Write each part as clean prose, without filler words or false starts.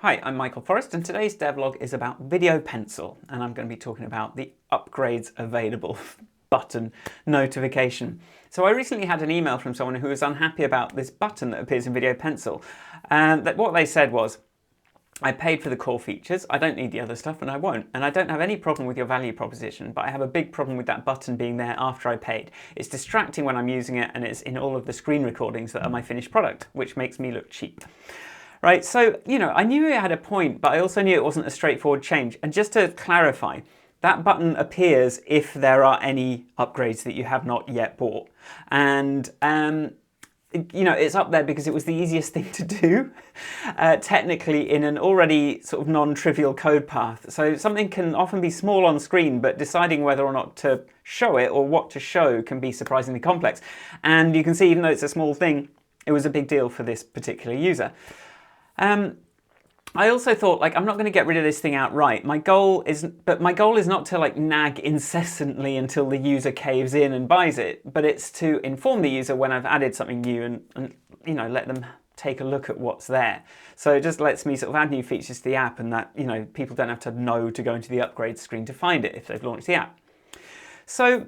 Hi, I'm Michael Forrest and today's devlog is about Video Pencil, and I'm going to be talking about the upgrades available button notification. So I recently had an email from someone who was unhappy about this button that appears in Video Pencil, and what they said was, I paid for the core features, I don't need the other stuff and I won't. And I don't have any problem with your value proposition, but I have a big problem with that button being there after I paid. It's distracting when I'm using it and it's in all of the screen recordings that are my finished product, which makes me look cheap. Right, so, I knew it had a point, but I also knew it wasn't a straightforward change. And just to clarify, that button appears if there are any upgrades that you have not yet bought. And, it's up there because it was the easiest thing to do, technically in an already sort of non-trivial code path. So something can often be small on screen, but deciding whether or not to show it or what to show can be surprisingly complex. And you can see, even though it's a small thing, it was a big deal for this particular user. I also thought, I'm not going to get rid of this thing outright. My goal is not to nag incessantly until the user caves in and buys it, but it's to inform the user when I've added something new and let them take a look at what's there. So it just lets me sort of add new features to the app, and that people don't have to know to go into the upgrade screen to find it if they've launched the app. So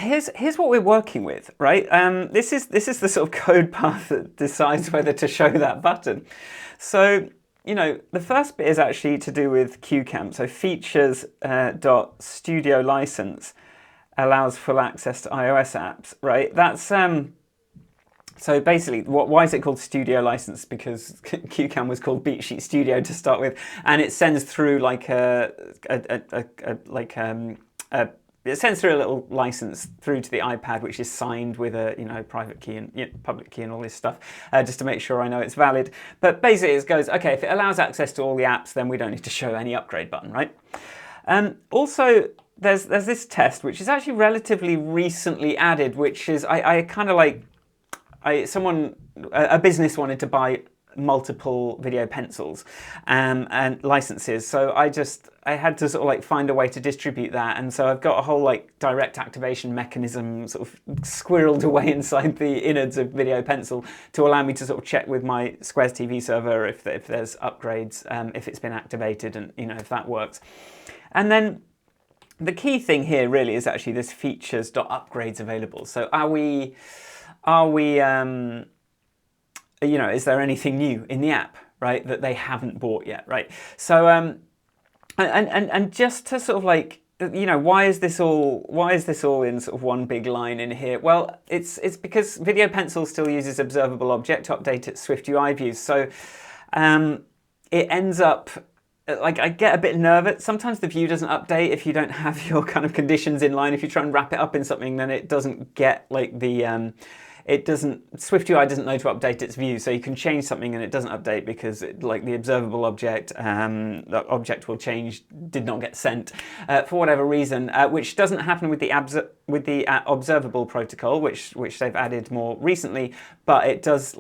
here's what we're working with, right? This is the sort of code path that decides whether to show that button. So, the first bit is actually to do with CueCam. So features.studio license allows full access to iOS apps, right? That's so basically, why is it called Studio License? Because CueCam was called BeatSheet Studio to start with, and it sends through it sends through a little license through to the iPad, which is signed with a private key and public key and all this stuff, just to make sure I know it's valid. But basically, it goes, okay, if it allows access to all the apps, then we don't need to show any upgrade button, right? Also, there's this test which is actually relatively recently added, which is a business wanted to buy multiple Video Pencils and licenses, so I had to sort of find a way to distribute that, and so I've got a whole direct activation mechanism sort of squirreled away inside the innards of Video Pencil to allow me to sort of check with my Squares TV server if there's upgrades, if it's been activated, and if that works. And then the key thing here really is actually this features.upgrades available. So is there anything new in the app, right, that they haven't bought yet, right? So, and just to sort of why is this all in sort of one big line in here? Well, it's because Video Pencil still uses observable object to update its SwiftUI views. So, it ends up, I get a bit nervous. Sometimes the view doesn't update if you don't have your kind of conditions in line. If you try and wrap it up in something, then it doesn't get SwiftUI doesn't know to update its view, so you can change something and it doesn't update because the observable object, the object will change, did not get sent for whatever reason, which doesn't happen with the observable protocol, which they've added more recently, but it does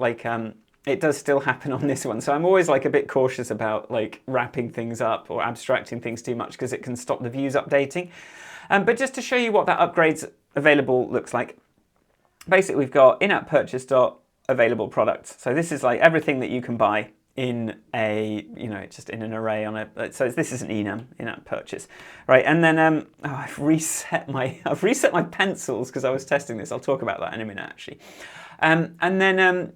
it does still happen on this one. So I'm always a bit cautious about wrapping things up or abstracting things too much because it can stop the views updating. But just to show you what that upgrades available looks like. Basically, we've got in-app purchase.available products. So this is everything that you can buy in a, just in an array on a, so this is an enum, in-app purchase, right? And then I've reset my pencils because I was testing this. I'll talk about that in a minute, actually. And then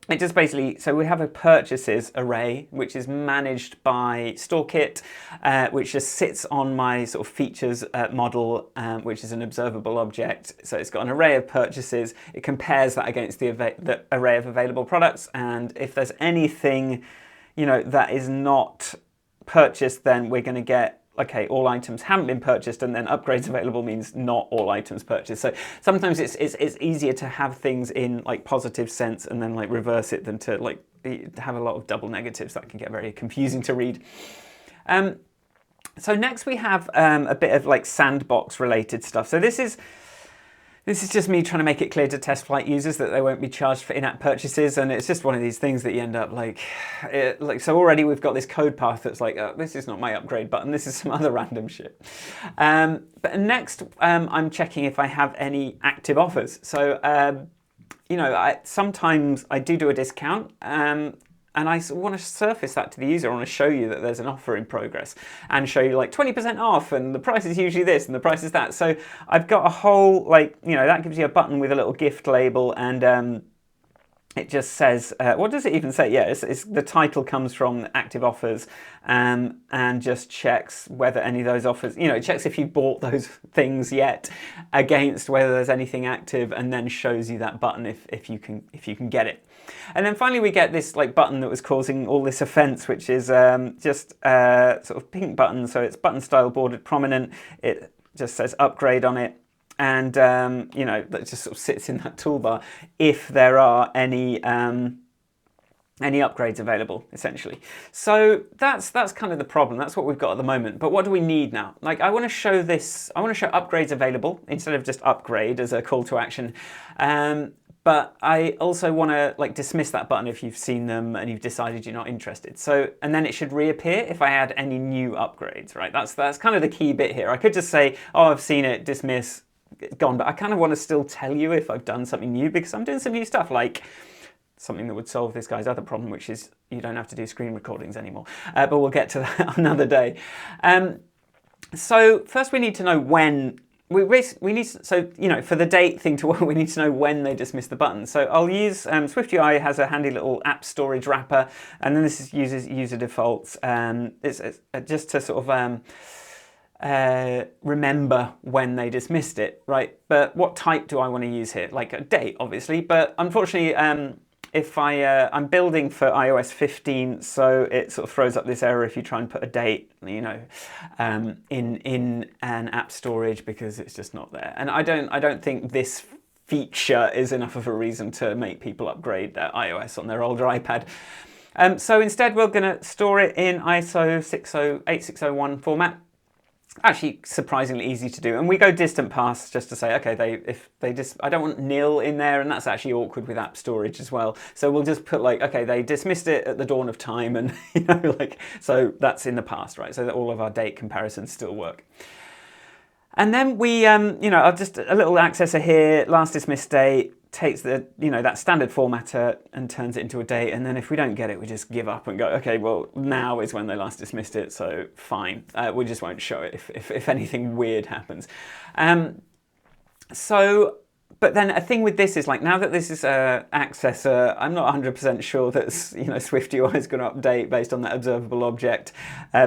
it just basically, so we have a purchases array, which is managed by StoreKit, which just sits on my sort of features model, which is an observable object. So it's got an array of purchases. It compares that against the array of available products. And if there's anything, that is not purchased, then we're going to get, okay, all items haven't been purchased, and then upgrades available means not all items purchased. So sometimes it's easier to have things in positive sense and then reverse it than to have a lot of double negatives. That can get very confusing to read. So next we have a bit of sandbox related stuff. So this is just me trying to make it clear to test flight users that they won't be charged for in-app purchases, and it's just one of these things that you end up so already we've got this code path that's oh, this is not my upgrade button, this is some other random shit. But next, I'm checking if I have any active offers. So, sometimes I do a discount, and I want to surface that to the user. I want to show you that there's an offer in progress and show you like 20% off and the price is usually this and the price is that. So I've got a whole, like, you know, that gives you a button with a little gift label, and it just says, what does it even say? Yeah, it's the title comes from active offers, and just checks whether any of those offers, you know, it checks if you bought those things yet against whether there's anything active, and then shows you that button if you can get it. And then finally we get this like button that was causing all this offense, which is just sort of pink button. So it's button style bordered prominent. It just says upgrade on it. And, you know, that just sort of sits in that toolbar if there are any upgrades available, essentially. So that's kind of the problem. That's what we've got at the moment. But what do we need now? Like, I want to show this, I want to show upgrades available instead of just upgrade as a call to action. But I also want to like dismiss that button if you've seen them and you've decided you're not interested. So, and then it should reappear if I add any new upgrades, right? That's kind of the key bit here. I could just say, oh, I've seen it, dismiss, gone, but I kind of want to still tell you if I've done something new, because I'm doing some new stuff, like something that would solve this guy's other problem, which is you don't have to do screen recordings anymore. But we'll get to that another day. So first we need to know when. We need, so, you know, for the date thing to work, we need to know when they dismiss the button. So I'll use, SwiftUI has a handy little AppStorage wrapper, and then this uses user defaults. It's just to sort of remember when they dismissed it, right? But what type do I want to use here? Like a date, obviously, but unfortunately, if I'm building for iOS 15, so it sort of throws up this error if you try and put a date, you know, in an app storage, because it's just not there. And I don't think this feature is enough of a reason to make people upgrade their iOS on their older iPad. So instead, we're going to store it in ISO 8601 format. Actually, surprisingly easy to do, and we go distant past just to say, okay, I don't want nil in there, and that's actually awkward with AppStorage as well. So we'll just put like, okay, they dismissed it at the dawn of time, and you know, like, so that's in the past, right? So that all of our date comparisons still work. And then we, you know, I'll just a little accessor here, last dismissed date, takes the, you know, that standard formatter and turns it into a date. And then if we don't get it, we just give up and go, okay, well, now is when they last dismissed it, so fine. We just won't show it if anything weird happens. But then a thing with this is, like, now that this is an accessor, I'm not 100% sure that, you know, SwiftUI is going to update based on that observable object,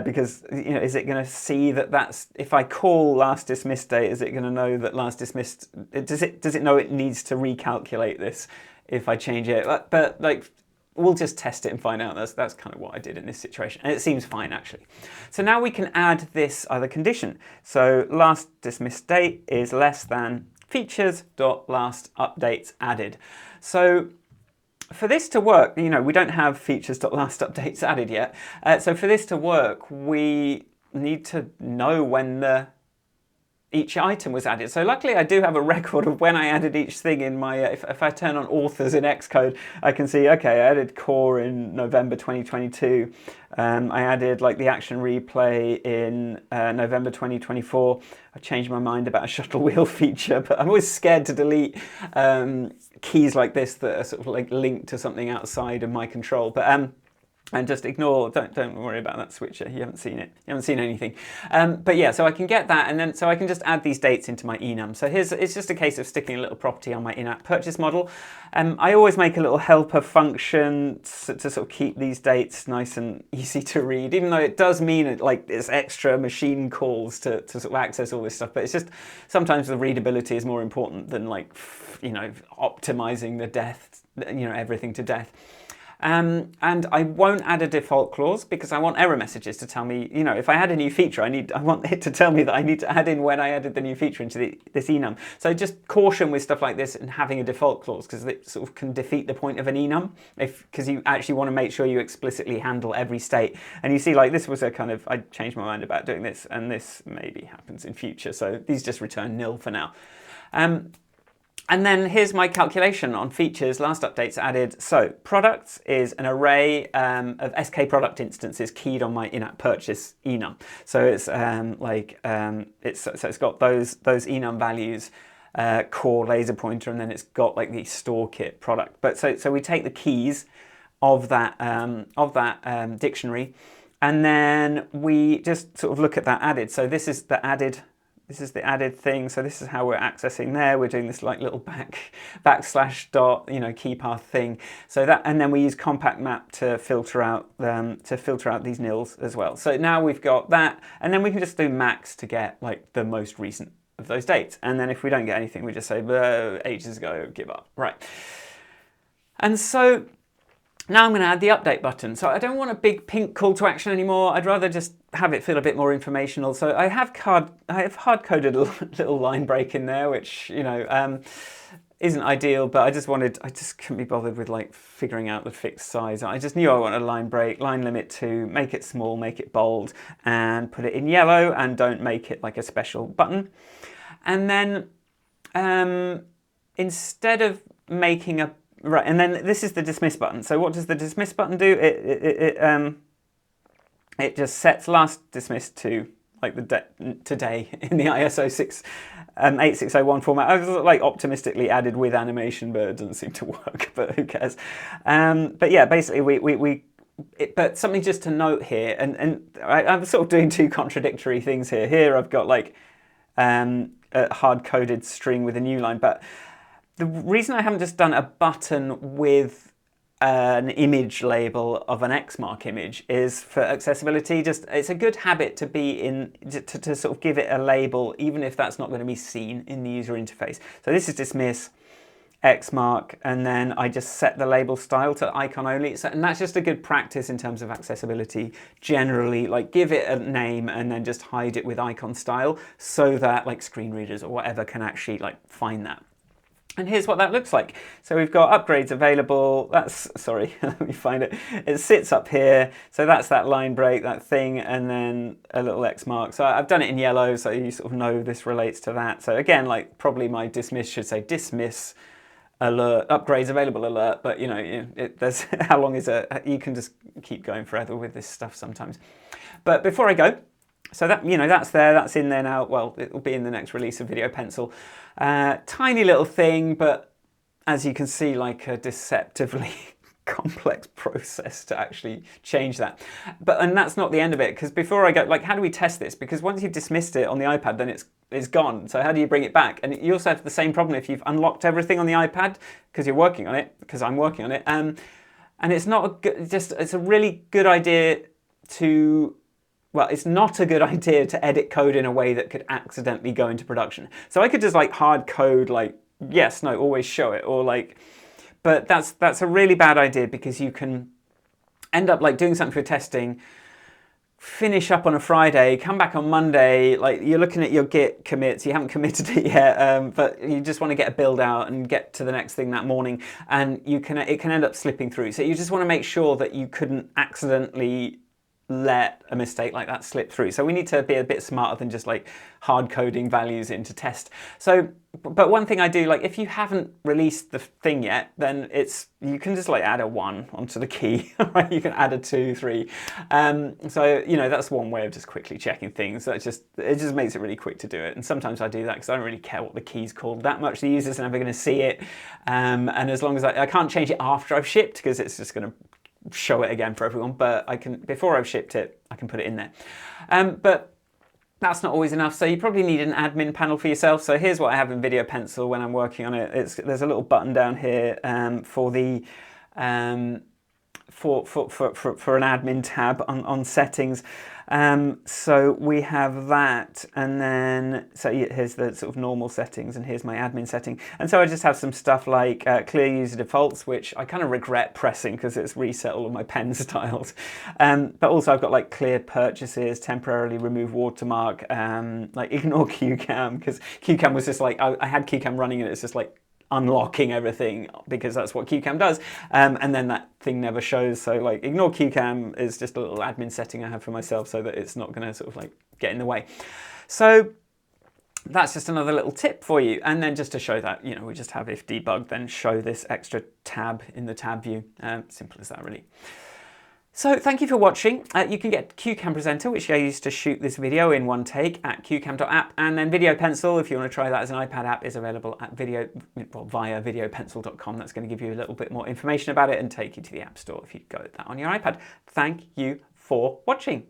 because, you know, is it going to see that that's, if I call last dismissed date, is it going to know that last dismissed, does it know it needs to recalculate this if I change it? But like, we'll just test it and find out. That's kind of what I did in this situation, and it seems fine actually. So now we can add this other condition. So last dismissed date is less than features.last updates added. So for this to work, you know, we don't have features.last updates added yet. So for this to work, we need to know when each item was added. So luckily I do have a record of when I added each thing in my, if I turn on authors in Xcode, I can see, okay, I added core in November 2022. I added like the action replay in November 2024. I changed my mind about a shuttle wheel feature, but I'm always scared to delete keys like this that are sort of like linked to something outside of my control. But and just ignore, don't worry about that switcher, you haven't seen it, you haven't seen anything. But yeah, so I can get that, and then so I can just add these dates into my enum. So it's just a case of sticking a little property on my in-app purchase model. I always make a little helper function to sort of keep these dates nice and easy to read, even though it does mean it, like, it's extra machine calls to sort of access all this stuff, but it's just, sometimes the readability is more important than, like, you know, optimizing the death, you know, everything to death. And I won't add a default clause because I want error messages to tell me, you know, if I add a new feature, I want it to tell me that I need to add in when I added the new feature into this enum. So just caution with stuff like this and having a default clause, because it sort of can defeat the point of an enum, because you actually want to make sure you explicitly handle every state. And you see, like, this was a kind of, I changed my mind about doing this, and this maybe happens in future. So these just return nil for now. And then here's my calculation on features, last updates added. So products is an array of SK product instances keyed on my in-app purchase enum. So it's it's got those enum values, core laser pointer, and then it's got like the store kit product. But so we take the keys of that dictionary, and then we just sort of look at that added. So this is the added. This is the added thing. So this is how we're accessing there. We're doing this like little backslash dot, key path thing. So that, and then we use compact map to filter out these nils as well. So now we've got that, and then we can just do max to get like the most recent of those dates. And then if we don't get anything, we just say ages ago, give up. Right. And so now I'm going to add the update button. So I don't want a big pink call to action anymore. I'd rather just have it feel a bit more informational. So I have hard-coded a little line break in there, which, isn't ideal, but I just couldn't be bothered with like figuring out the fixed size. I just knew I wanted a line break, line limit to make it small, make it bold, and put it in yellow, and don't make it like a special button. And then instead of making a right, and then this is the dismiss button. So what does the dismiss button do? It just sets last dismiss to like today in the ISO 8601 format. I was like optimistically added with animation, but it doesn't seem to work. But who cares? But yeah, basically but something just to note here, and I'm sort of doing two contradictory things here. Here I've got like a hard-coded string with a new line, but the reason I haven't just done a button with an image label of an Xmark image is for accessibility. It's a good habit to be in, to sort of give it a label, even if that's not going to be seen in the user interface. So this is dismiss, Xmark, and then I just set the label style to icon only. So, and that's just a good practice in terms of accessibility. Generally, like give it a name and then just hide it with icon style so that like screen readers or whatever can actually like find that. And here's what that looks like. So we've got upgrades available. Sorry, let me find it. It sits up here. So that's that line break, that thing, and then a little X mark. So I've done it in yellow, so you sort of know this relates to that. So again, like probably my dismiss should say dismiss alert, upgrades available alert, but there's how long is it? You can just keep going forever with this stuff sometimes. But before I go, so that, that's there, that's in there now. Well, it will be in the next release of Video Pencil. Tiny little thing, but as you can see, like a deceptively complex process to actually change that. And that's not the end of it, because before I go, like, how do we test this? Because once you've dismissed it on the iPad, then it's gone. So how do you bring it back? And you also have the same problem if you've unlocked everything on the iPad, because you're working on it, because I'm working on it. And it's not a good, it's a really good idea to, well, it's not a good idea to edit code in a way that could accidentally go into production. So I could just like hard code, like, yes, no, always show it, or like, but that's a really bad idea, because you can end up like doing something for testing, finish up on a Friday, come back on Monday, like you're looking at your Git commits, you haven't committed it yet, but you just want to get a build out and get to the next thing that morning, and it can end up slipping through. So you just want to make sure that you couldn't accidentally let a mistake like that slip through. So we need to be a bit smarter than just like hard coding values into test. So, but one thing I do, like if you haven't released the thing yet, then you can just like add a 1 onto the key, right? You can add a 2, 3. So, that's one way of just quickly checking things. So it just makes it really quick to do it. And sometimes I do that because I don't really care what the key's called that much. The user's never going to see it. And as long as I can't change it after I've shipped, because it's just going to show it again for everyone, but I can, before I've shipped it, I can put it in there. But that's not always enough, so you probably need an admin panel for yourself. So here's what I have in Video Pencil when I'm working on it. There's a little button down here for the for an admin tab on settings. So we have that, and then here's the sort of normal settings, and here's my admin setting. And so I just have some stuff like clear user defaults, which I kind of regret pressing because it's reset all of my pen styles. But also I've got like clear purchases, temporarily remove watermark, like ignore CueCam, because CueCam was just like, I had CueCam running and it's just like unlocking everything, because that's what CueCam does, and then that thing never shows. So like ignore CueCam is just a little admin setting I have for myself so that it's not going to sort of like get in the way. So that's just another little tip for you. And then just to show that, we just have if debug, then show this extra tab in the tab view. Simple as that, really. So thank you for watching. You can get CueCam Presenter, which I used to shoot this video in one take, at cuecam.app, and then Video Pencil, if you want to try that as an iPad app, is available at via videopencil.com. That's going to give you a little bit more information about it and take you to the App Store if you go with that on your iPad. Thank you for watching.